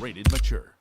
rated mature.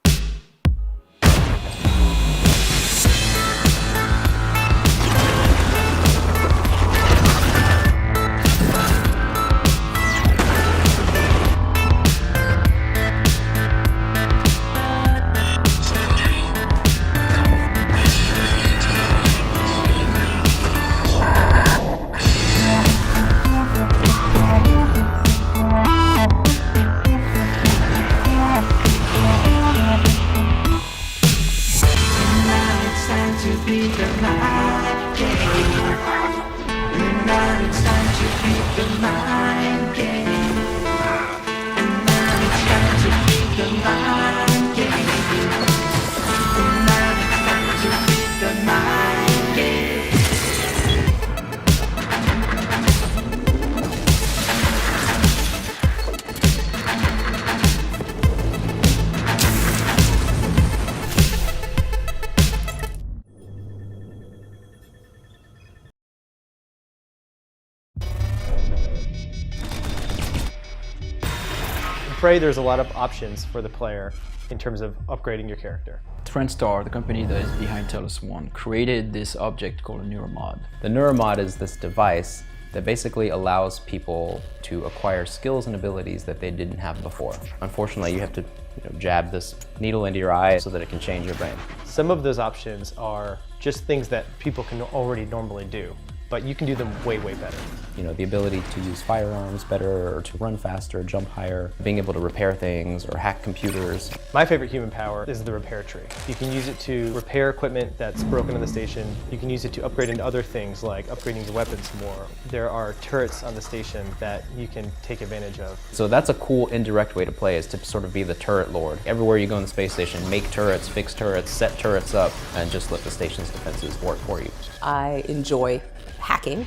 In Prey, there's a lot of options for the player in terms of upgrading your character. TrendStar, the company that is behind Talos 1, created this object called a neuromod. The neuromod is this device that basically allows people to acquire skills and abilities that they didn't have before. Unfortunately, you have to jab this needle into your eye so that it can change your brain. Some of those options are just things that people can already normally do, but you can do them way, way better. The ability to use firearms better, or to run faster, jump higher, being able to repair things or hack computers. My favorite human power is the repair tree. You can use it to repair equipment that's broken in the station. You can use it to upgrade into other things like upgrading your weapons more. There are turrets on the station that you can take advantage of. So that's a cool indirect way to play, is to sort of be the turret lord. Everywhere you go in the space station, make turrets, fix turrets, set turrets up, and just let the station's defenses work for you. I enjoy hacking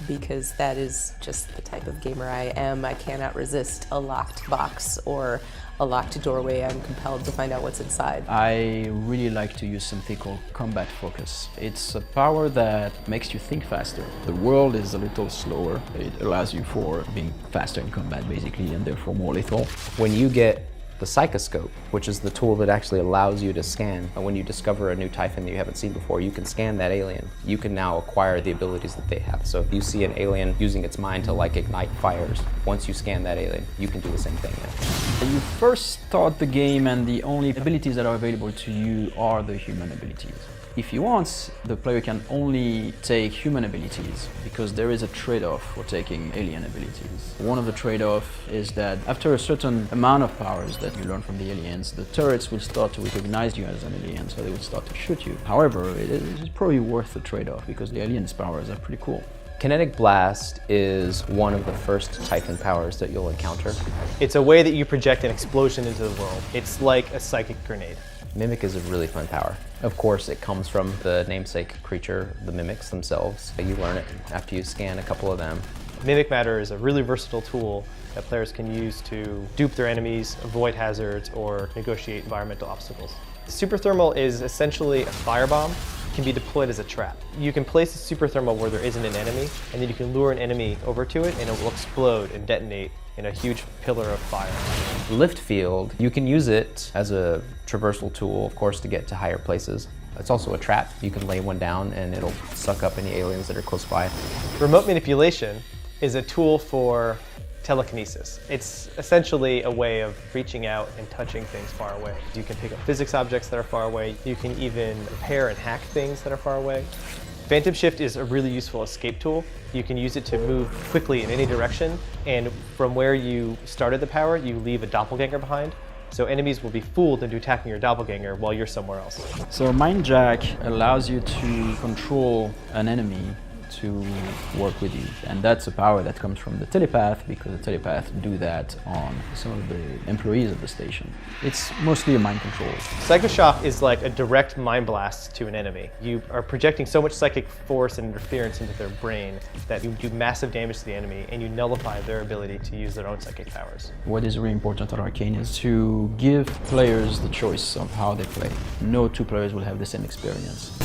because that is just the type of gamer I am. I cannot resist a locked box or a locked doorway. I'm compelled to find out what's inside. I really like to use something called combat focus. It's a power that makes you think faster. The world is a little slower. It allows you for being faster in combat basically, and therefore more lethal. When you get the psychoscope, which is the tool that actually allows you to scan. When you discover a new Typhon that you haven't seen before, you can scan that alien. You can now acquire the abilities that they have. So if you see an alien using its mind to ignite fires, once you scan that alien, you can do the same thing now. You first start the game and the only abilities that are available to you are the human abilities. If you want, the player can only take human abilities because there is a trade-off for taking alien abilities. One of the trade-offs is that after a certain amount of powers that you learn from the aliens, the turrets will start to recognize you as an alien, so they will start to shoot you. However, it is probably worth the trade-off because the aliens' powers are pretty cool. Kinetic Blast is one of the first Typhon powers that you'll encounter. It's a way that you project an explosion into the world. It's like a psychic grenade. Mimic is a really fun power. Of course, it comes from the namesake creature, the mimics themselves. You learn it after you scan a couple of them. Mimic Matter is a really versatile tool that players can use to dupe their enemies, avoid hazards, or negotiate environmental obstacles. Super Thermal is essentially a firebomb. It can be deployed as a trap. You can place a Super Thermal where there isn't an enemy, and then you can lure an enemy over to it, and it will explode and detonate in a huge pillar of fire. Lift Field, you can use it as a traversal tool, of course, to get to higher places. It's also a trap. You can lay one down and it'll suck up any aliens that are close by. Remote Manipulation is a tool for telekinesis. It's essentially a way of reaching out and touching things far away. You can pick up physics objects that are far away. You can even repair and hack things that are far away. Phantom Shift is a really useful escape tool. You can use it to move quickly in any direction, and from where you started the power, you leave a doppelganger behind. So enemies will be fooled into attacking your doppelganger while you're somewhere else. So Mind Jack allows you to control an enemy to work with you, and that's a power that comes from the telepath, because the telepath do that on some of the employees of the station. It's mostly a mind control. Psychoshock is like a direct mind blast to an enemy. You are projecting so much psychic force and interference into their brain that you do massive damage to the enemy, and you nullify their ability to use their own psychic powers. What is really important at Arcane is to give players the choice of how they play. No two players will have the same experience.